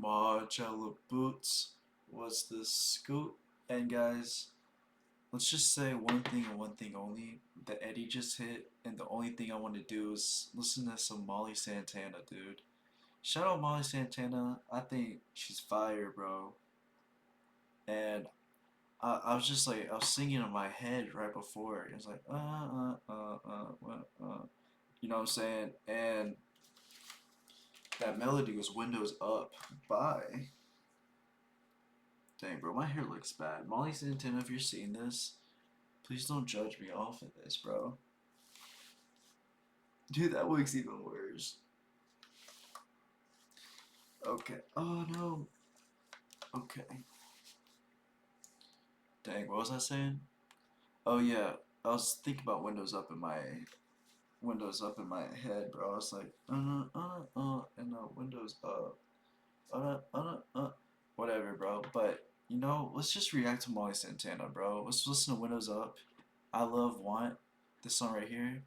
Margielaboots was the scoop. And guys, let's just say one thing and one thing only. The Eddie just hit, and the only thing I want to do is listen to some Molly Santana, dude. Shout out Molly Santana. I think she's fire, bro. And I was just like, I was singing in my head right before. It was like, you know what I'm saying? And that melody was Windows Up by. Dang, bro, my hair looks bad. Molly Santana, if you're seeing this, please don't judge me off of this, bro. Dude, that looks even worse. Okay. Oh, no. Okay. Dang, what was I saying? Oh, yeah. I was thinking about Windows up in my head, bro. I was like, and Windows up, whatever, bro. But you know, let's just react to Molly Santana, bro. Let's listen to Windows Up. I love Want. This song right here.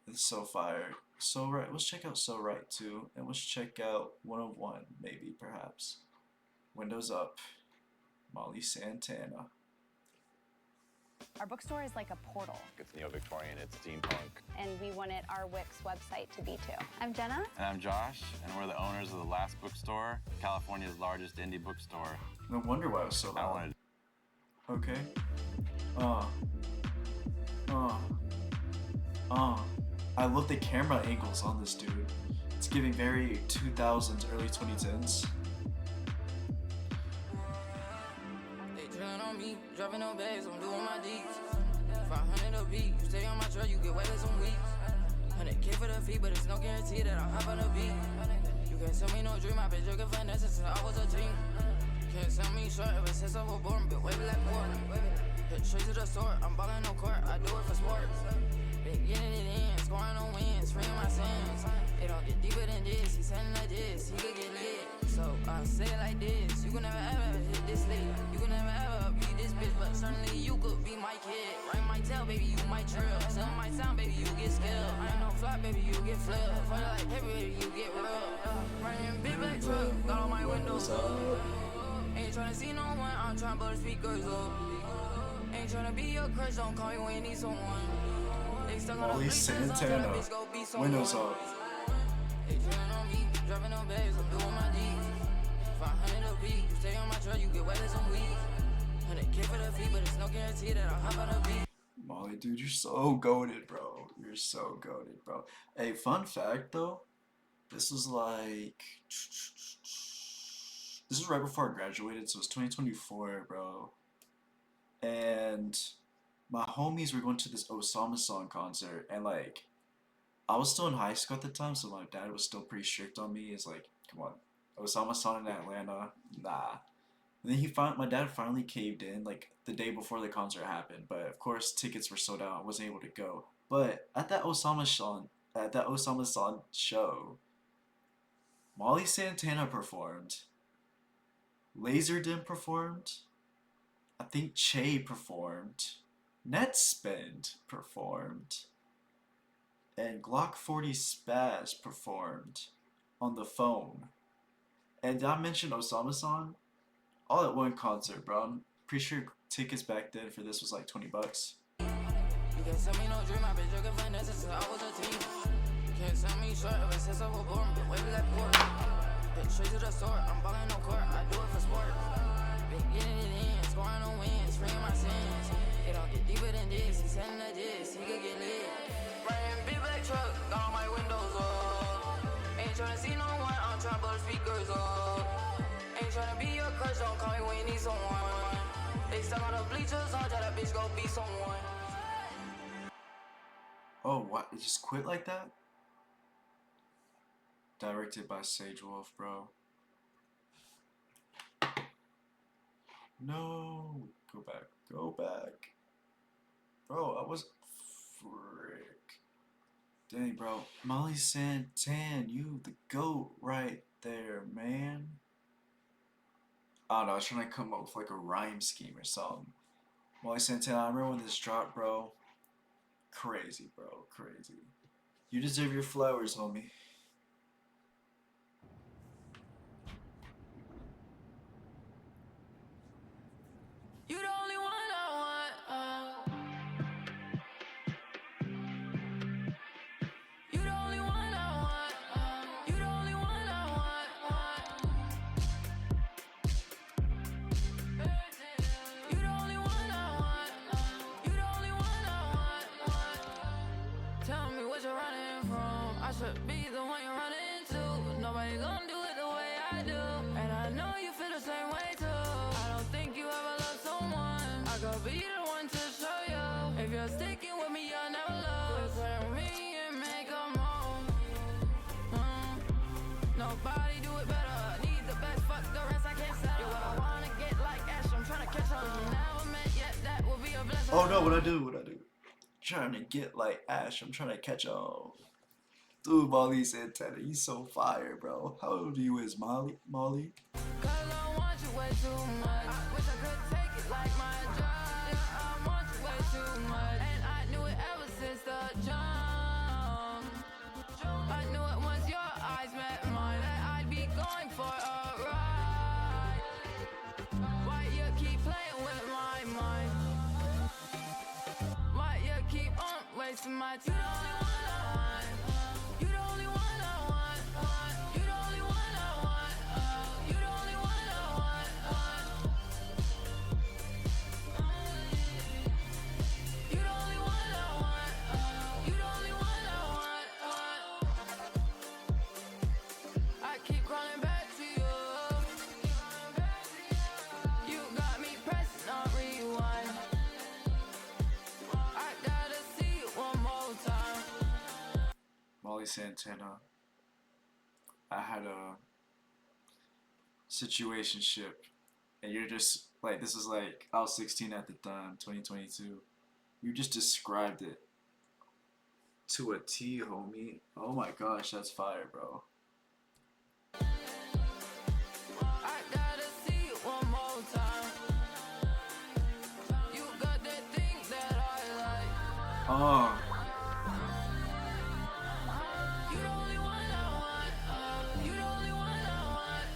It's so fire. So right. Let's check out So Right too, and let's check out 101 maybe perhaps. Windows Up. Molly Santana. Our bookstore is like a portal. It's neo-Victorian, it's steampunk. And we wanted our Wix website to be too. I'm Jenna. And I'm Josh, and we're the owners of The Last Bookstore, California's largest indie bookstore. No wonder why it was so I loud. wanted Okay. I love the camera angles on this dude. It's giving very 2000s, early 2010s. They drilling on me, dropping no bags, I'm doing my deeds. 500 a beat, you stay on my trail, you get wet in some weeks. 100K for the fee, but it's no guarantee that I'll hop on the beat. You can't tell me no dream, I've been drinking finesse since I was a teen. Can't tell me short ever since I was born, but wavy like pork. Hit straight to the store, I'm ballin' no court, I do it for sport. Been getting it in, scoring no wins, freeing my sins. It don't get deeper than this, he's selling like this, he could get lit. So I say it like this, you can never ever hit this late. You can never ever be this bitch, but certainly you could be my kid. Right my tail, baby, you might drill. Tell my sound, baby, you get skilled. I ain't no flop, baby, you get flipped. Funny like heavy, baby, you get real. Running big black truck, got all my windows up. Ain't tryna see no one, I'm tryna blow the speakers up. Ain't tryna be your crush, don't call me when you need someone. They stuck on the Molly Santana. Windows Up. They drilling on me, dropping no bags, I'm doing my deeds. 500 a beat, you stay on my trail, you get wet in some weeks. 100K for the fee, but it's no guarantee that I'll hop on the beat. Molly, dude, you're so goated, bro. You're so goated, bro. Hey, fun fact though, this was like, this is right before I graduated, so it's 2024, bro. And my homies were going to this Osama song concert, and like, I was still in high school at the time, so my dad was still pretty strict on me. He's like, come on, Osama song in Atlanta, nah. And then my dad finally caved in, like the day before the concert happened. But of course, tickets were sold out. I wasn't able to go. But at that Osama song show, Molly Santana performed. Laserdin performed. I think Che performed. Netspend performed. And Glock 40 Spaz performed on the phone. And did I mention Osama song? All at one concert, bro. I'm pretty sure tickets back then for this was like $20. You can't tell me no dream, I've been drinking finesse since I was a teen. You can't tell me short ever since I was born, but wavy like pork. Hit straight to the store, I'm ballin' no court, I do it for sport. Been getting it in, scoring no wins, freeing my sins. It don't get deeper than this, he's selling like this, he could get lit. Running big black truck, got all my windows up. Ain't tryna see no one, I'm tryna blow the speakers up. Ain't tryna be your crush, don't call me when you need someone. They stuck on the bleachers, I'll tell that bitch go be someone. Oh, what? It just quit like that? Directed by Sage Wolf, bro. No. Go back. Go back. Bro, I was... Frick. Dang, bro. Molly Santan, you the GOAT right there, man. I don't know, I was trying to come up with like a rhyme scheme or something. Molly Santana, I remember when this dropped, bro. Crazy, bro. Crazy. You deserve your flowers, homie. I do. And I know you feel the same way too. I don't think you ever loved someone. I could be the one to show you. If you're sticking with me, you'll never lose. Quit me and make a move. Nobody do it better. Need the best, fuck the rest, I can't settle. You're what I wanna get like Ash, I'm trying to catch up. You never met yet, that will be a blessing. Oh no, what I do? Trying to get like Ash, I'm trying to catch on. Dude, Molly Santana, he's so fire, bro. How old are you is Molly? Cause I want you way too much. I wish I could take it like my job. I want you way too much. And I knew it ever since the jump. I knew it once your eyes met mine that I'd be going for a ride. Why you keep playing with my mind? Why you keep on wasting my time? You the only one I want. You the only one I want. You the only one I want. You the only one I want. You the only one I want. I keep crawling back to you. You got me pressing on rewind. I gotta see it one more time. Molly Santana. I had a situationship, and you're just like, this is like, I was 16 at the time, 2022. You just described it to a T, homie. Oh my gosh, that's fire, bro. I gotta see it one more time. You got that thing that I like. Oh. You the only one I want. You the only one I want.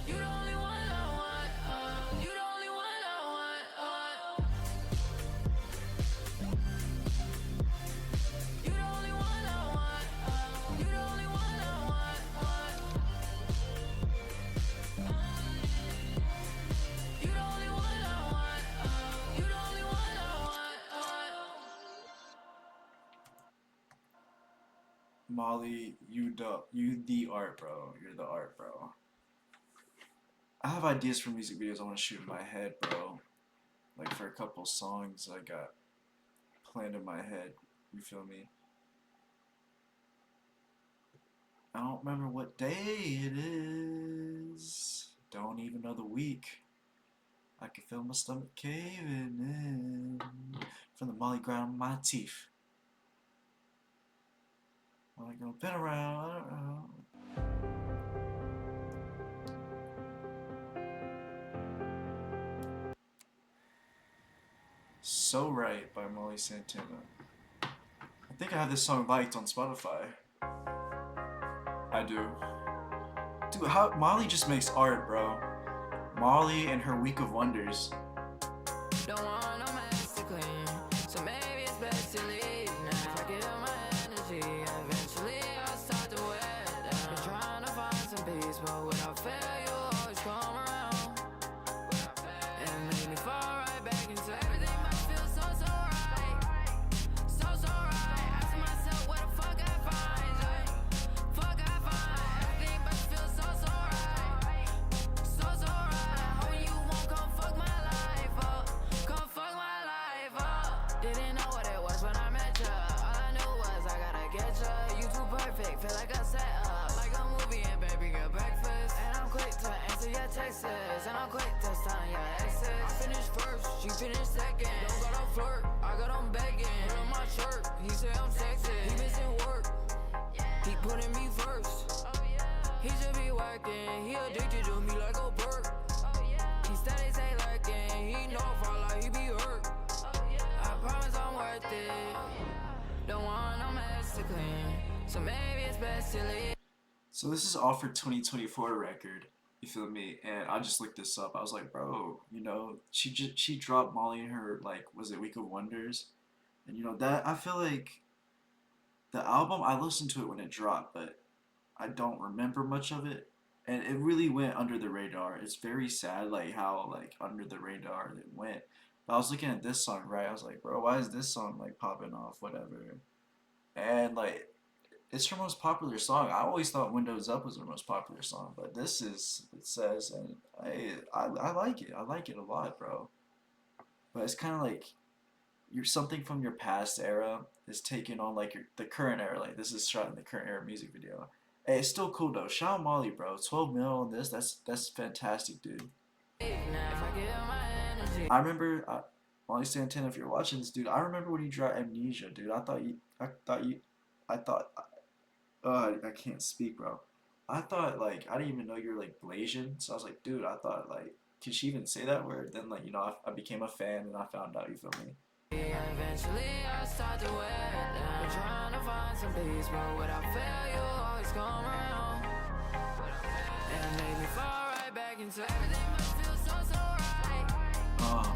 You the only one I want. You the only one I want. You the only one I want. You the only one I want. You the only one I want. You the only one I want. Molly, you the art, bro. You're the art, bro. I have ideas for music videos I want to shoot in my head, bro. Like for a couple songs I got planned in my head. You feel me? I don't remember what day it is. Don't even know the week. I can feel my stomach caving in from the Molly grinding my teeth. I'm gonna pin around. I don't know. So Right by Molly Santana. I think I have this song liked on Spotify. I do. Dude, how Molly just makes art, bro. Molly and her Week of Wonders. Don't want no mess to clean, so maybe it's best to leave now. If I give my energy, eventually I'll start to wear down. Been trying to find some peace, but without fail, you always come around. And make me fall right back into everything must feel so right. So right. Asking myself where the fuck I find joy. Fuck I find everything must feel so right. So right. Hoping you won't come fuck my life up. Come fuck my life up. Didn't know what it was when I met ya. All I knew was I gotta get ya. You too perfect, feel like a setup. Like a movie and baby girl breakfast. And I'm quick to answer your texts. And I'm quick to sign your exes. I finished first, she finished second. Don't gotta flirt, I got on begging. Put on my shirt, he say I'm sexy. He missing work, he putting me first. He should be working, he addicted to me like a perk. He steady say lurking, he know if I like he be hurt. I promise I'm worth it. Don't want no mess to clean, so maybe it's best to leave. So this is off her 2024 record. You feel me? And I just looked this up. I was like, bro, you know, she dropped Molly in her, like, was it Week of Wonders? And you know that I feel like the album, I listened to it when it dropped, but I don't remember much of it. And it really went under the radar. It's very sad, like how like under the radar it went. But I was looking at this song, right? I was like, bro, why is this song like popping off? Whatever. And like it's her most popular song. I always thought Windows Up was her most popular song, but this is, it says, and I like it. I like it a lot, bro. But it's kind of like you're something from your past era is taken on like the current era. Like this is shot in the current era music video. Hey, it's still cool though. Shout out Molly, bro. 12 mil on this. That's fantastic, dude. I remember Molly Santana. If you're watching this, dude, I remember when you dropped Amnesia, dude. I thought. I can't speak, bro. I thought like I didn't even know you were like Blasian, so I was like, dude, I thought like, can she even say that word? Then like, you know, I became a fan and I found out. You feel me? Eventually I start to wear it down. Trying to find some peace, but without fail you always come around. And it made me fall right back into everything must feel so right. So right.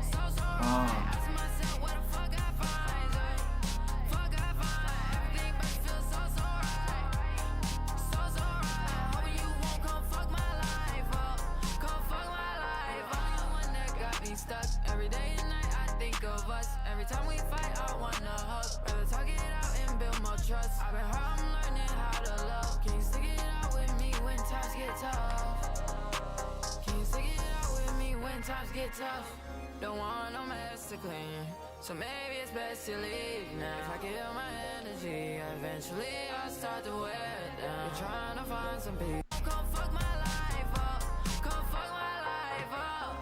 Asking myself what the fuck I find, fuck I find. Everything must feel so right. So right. Hoping you won't come fuck my life up. Come fuck my life up. I'm the one that got me stuck. Every day and night I think of us. Every time we fight, I wanna hug. Rather talk it out and build more trust. I've been hurt, I'm learning how to love. Can you stick it out with me when times get tough? Can you stick it out with me when times get tough? Don't want no mess to clean, so maybe it's best to leave now. If I give my energy, eventually I'll start to wear it down. You're trying to find some peace. Come fuck my life up. Come fuck my life up.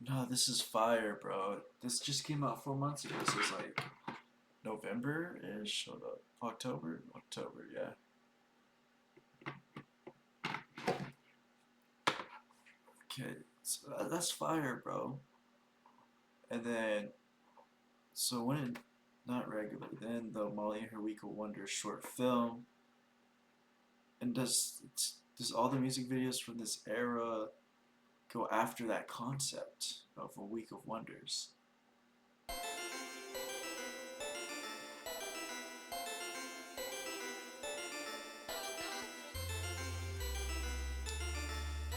No, this is fire, bro. This just came out 4 months ago. This is like November-ish. Hold up. October, yeah. Okay, so that's fire, bro. And then, so when it, not regular, then the Molly and Her Week of Wonder short film. And does all the music videos from this era go after that concept of a week of wonders?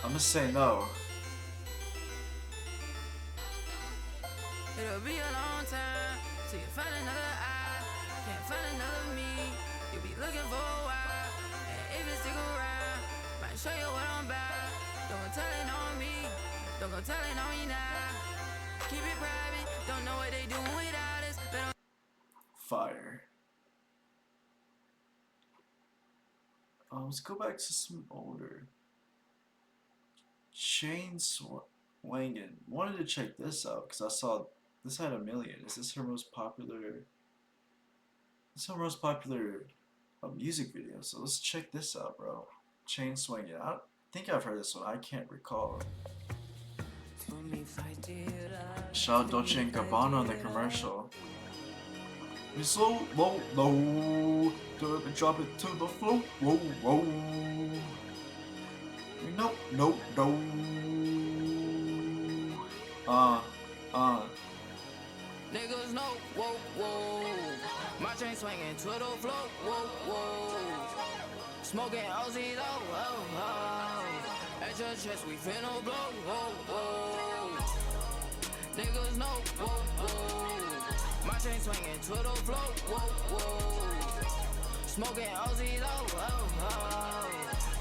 I'm gonna say no. It'll be a long time till you find another eye. Can't find another me. You'll be looking for a while. And if you stick around, might show you what I'm about. Don't go telling on me. Don't go telling on me now. Keep it private. Don't know what they doing without us. But Fire. Let's go back to some older. Chain Swangin'. Wanted to check this out because I saw this had 1 million. Is this her most popular? This is her most popular music video. So let's check this out, bro. Chain Swangin'. I think I've heard this one. I can't recall. Shout out Dolce & Gabbana on the commercial. It's so low, low. Drop it to the floor. Whoa, whoa. Nope, nope, no. niggas know, whoa, whoa. My chain swinging to the floor, whoa, whoa. Smoking OZ low, whoa, whoa. At your chest, we finna blow, whoa, whoa. Niggas know, whoa, whoa. My chain swinging to the floor, whoa, whoa. Smoking OZ low, whoa, whoa.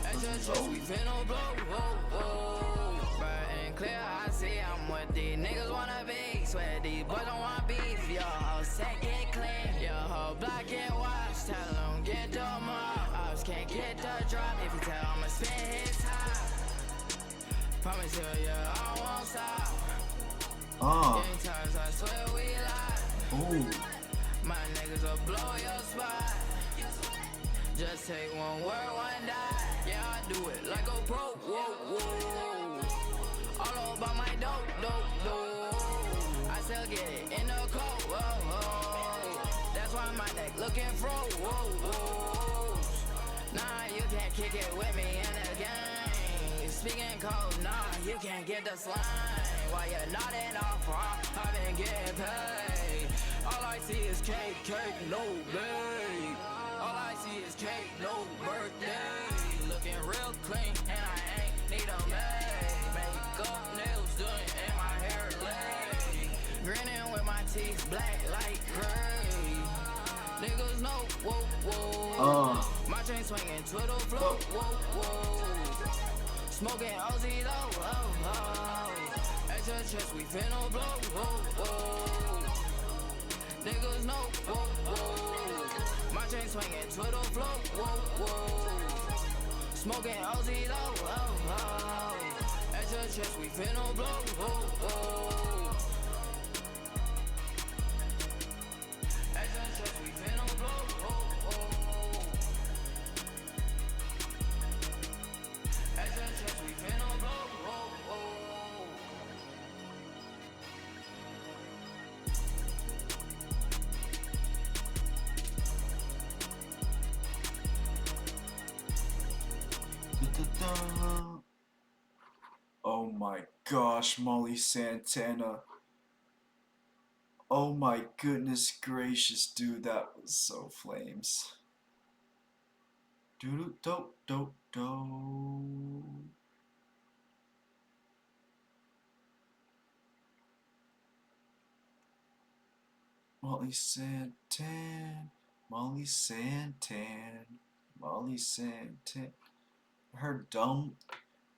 At your chest, we finna blow, whoa, whoa. Bright and clear, I see I'm what these niggas wanna be. Swear these boys don't want beef, your whole set get clean. Your whole block get washed, tell them get the mob. Ops can't get the drop, if you tell I'ma spin his top. Promise you, yeah, I won't stop. Gang times, I swear we lie. Ooh. My niggas will blow your spot. Just take one word, one die. Yeah, I do it like a pro. Whoa, whoa. All about my dope, dope, dope. I still get it in the coat. Whoa, whoa. That's why my neck looking fro. Whoa, whoa. Nah, you can't kick it with me in the game. Speaking code, nah, you can't get the slime. While you're nodding off, I've been getting paid. All I see is cake, cake, no babe. All I see is cake, no birthday. Looking real clean, and I ain't need a maid. Makeup, nails done, and my hair laid. Grinning with my teeth black like gray. Niggas know, whoa, whoa. My chain swinging to the floor, whoa, whoa. Smoking OZ low, oh, oh. At your chest, we finna blow, whoa, whoa. Niggas know, whoa, whoa. My chain swinging to the floor, whoa, whoa. Smoking OZ low, oh, oh. At your chest, we finna blow, whoa, whoa. At your chest, we finna blow, whoa, whoa. At your chest, we finna blow, whoa, whoa. Oh my gosh, Molly Santana. Oh my goodness gracious, dude, that was so flames. Do do do do. Molly Santan, Molly Santan, Molly Santan. Her dumb.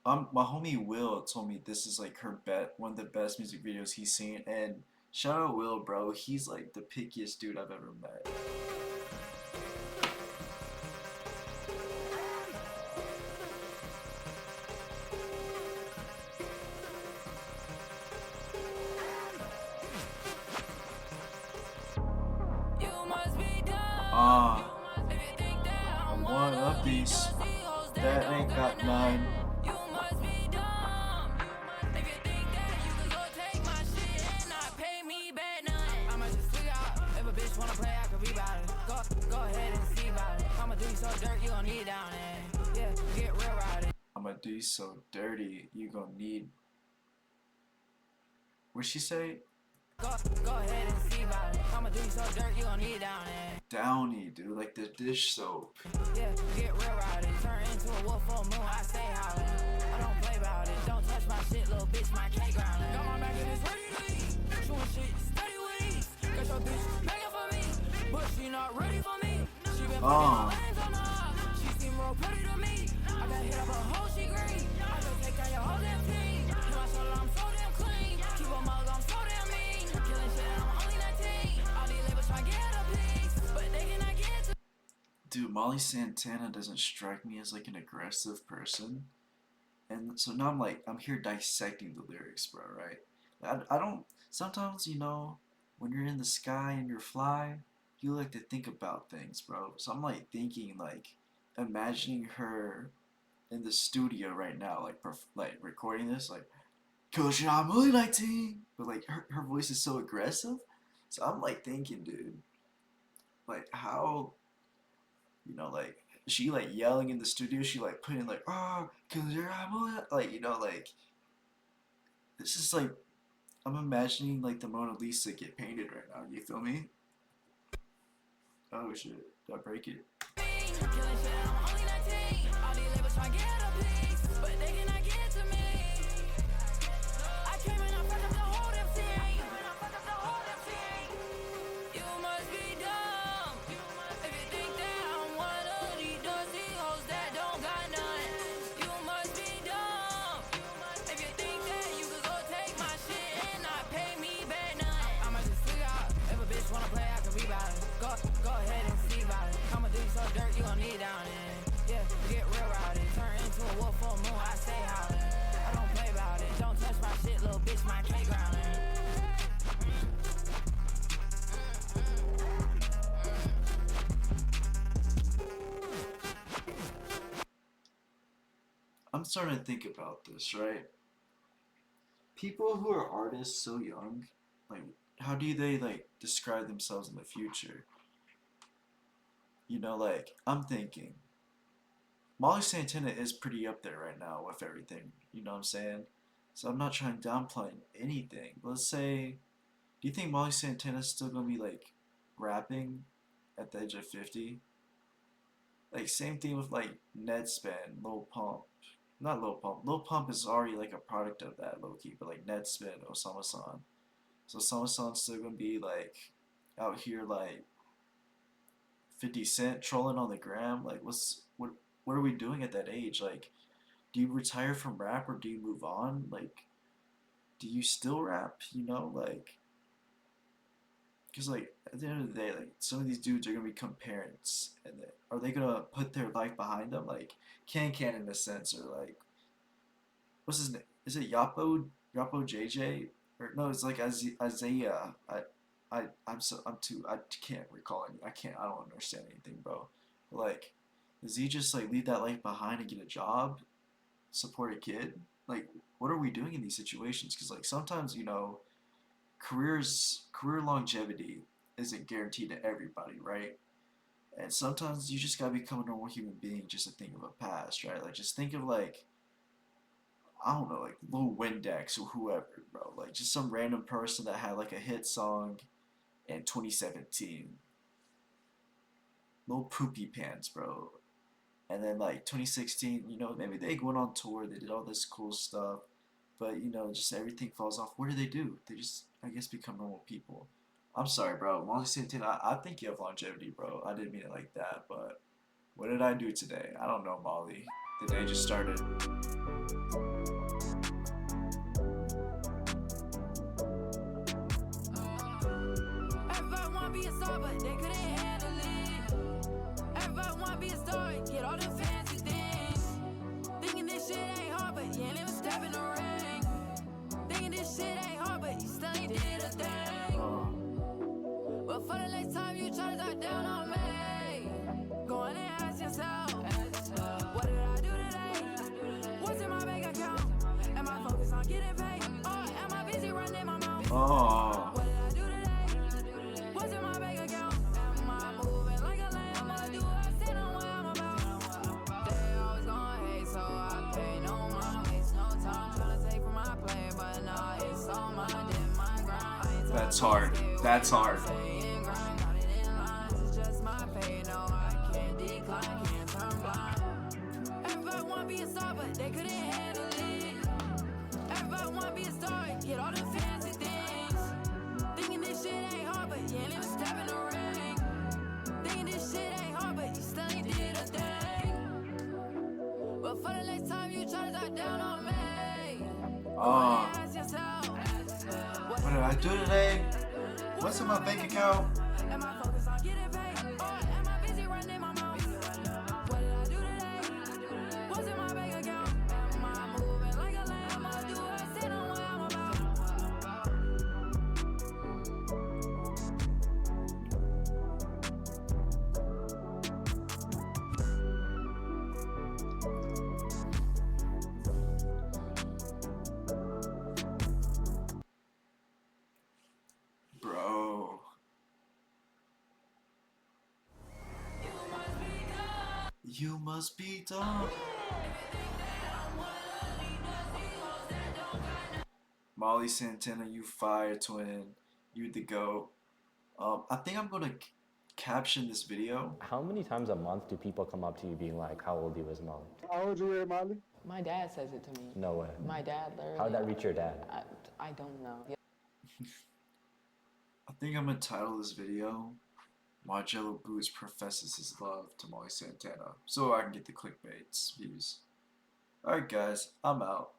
My homie Will told me this is like her one of the best music videos he's seen, and shout out Will, bro. He's like the pickiest dude I've ever met. I'm one of these that ain't got none. I'ma do you so dirty, you gon' need. What'd she say? Go ahead and see about it. I'ma do you so dirt, you gon' need down there. Downy, dude, like the dish soap. Yeah, get real about it. Turn into a wolf for a moon, I stay howling. I don't play about it. Don't touch my shit, little bitch, my cake growling. Got my back in this ready to eat. Shooting shit, steady with ease. Got your bitch begging for me, but she not ready for me. She been putting my hands on her. She seem real pretty to me. I got hit up a hoe, she green. I just take out your whole damn team. Hit my shoulder, I'm so damn clean. Keep a mug, I'm so damn mean. Killing shit, I'm only 19. All these labels try to get a piece, but they cannot get to. Dude, Molly Santana doesn't strike me as like an aggressive person. And so now I'm here dissecting the lyrics, bro, right? I don't, sometimes, when you're in the sky and you're fly, you like to think about things, bro. So I'm like thinking, like, imagining her in the studio right now, like recording this, like, cause I'm only 19, but like her voice is so aggressive. So I'm like thinking, dude, like how, like she like yelling in the studio, she like putting like, oh, cause I'm only like, like this is like I'm imagining like the Mona Lisa get painted right now. You feel me? Oh shit! Did I break it? Go ahead and see about it. I'ma do you so dirt, you gon' need down there. Yeah, get real about it. Turn into a wolf for a moon, I stay howling. I don't play about it. Don't touch my shit, little bitch, my cake growling. I'm starting to think about this, right? People who are artists so young, like, how do they like describe themselves in the future? Like I'm thinking, Molly Santana is pretty up there right now with everything. You know what I'm saying? So I'm not trying to downplay anything. Let's say, do you think Molly Santana's still gonna be like rapping at the age of 50? Like same thing with like Nedspin, Lil Pump. Not Lil Pump. Lil Pump is already like a product of that low key, but like Nedspin, Osama-san. So Osama-san's still gonna be like out here like 50 Cent trolling on the gram. Like, what are we doing at that age? Like, do you retire from rap or do you move on? Like, do you still rap? You know, like, because like at the end of the day, like some of these dudes are gonna become parents, and are they gonna put their life behind them? Like, Can in a sense, or like, what's his name? Is it Yapo JJ? Or no, it's like Isaiah. I'm too I can't recall any. I don't understand anything, bro. Like, does he just like leave that life behind and get a job, support a kid? Like, what are we doing in these situations? Because like sometimes career longevity isn't guaranteed to everybody, right? And sometimes you just gotta become a normal human being just to think of a past, right? Like just think of like I don't know, like Lil Windex or whoever, bro. Like just some random person that had like a hit song in 2017. Lil Poopy Pants, bro. And then like 2016, maybe they went on tour, they did all this cool stuff, but just everything falls off. What do? They just, I guess, become normal people. I'm sorry, bro. Molly Santana, I think you have longevity, bro. I didn't mean it like that, but what did I do today? I don't know, Molly. The day just started. Everybody wanna be a star, but they couldn't handle it. Everybody wanna be a star and get all the fancy things. Thinking this shit ain't hard, but you ain't even step in the ring. Thinking this shit ain't hard, but you still ain't did a thing. But for the next time you try to talk down on me, go on and ask yourself, what did I do today? What's in my bank account? Am I focused on getting paid? Or am I busy running my mouth? What did I do today? What's in my bank account? Am I moving like a lamb? Or do I stand on what I'm about? They always gonna hate, so I pay no mind. Waste no time trying to take from my play, but nah, it's all mine, did my grind. That's hard. That's hard. Everybody wanna be a star, but they couldn't handle it. Everybody wanna be a star and get all the fancy things. Thinking this shit ain't hard, but you ain't even step in the ring. Thinking this shit ain't hard, but you still ain't did a thing. But for the next time you try to talk down on me, ask yourself, what did I do today? What's in my bank account? am I focused on getting paid? Or am I busy running my mouth? What did I do today? What's in my bank account? Am I moving like a lamb? Or do I stand on what I'm about? Bro. You must be dumb. Molly Santana, you fire twin. You the GOAT. I think I'm gonna caption this video. How many times a month do people come up to you being like, how old you is Molly? How old you is, Molly? My dad says it to me. No way. My dad literally. How'd that reach your dad? I don't know. I think I'm gonna title this video Margielaboots professes his love to Molly Santana so I can get the clickbait views. Alright guys, I'm out.